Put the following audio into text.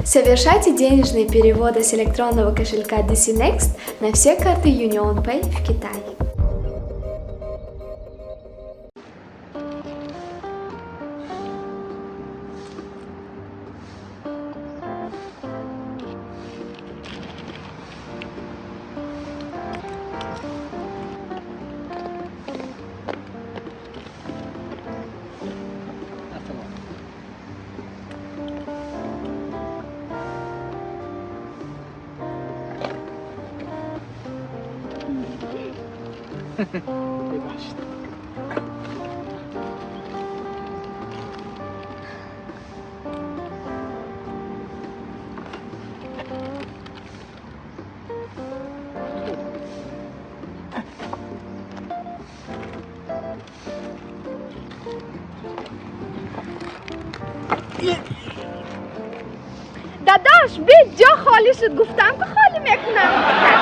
Совершайте денежные переводы с электронного кошелька DC Next на все карты UnionPay в Китае. ببخشید. داداش بی جا خالی شد، گفتم که خالی میکنم.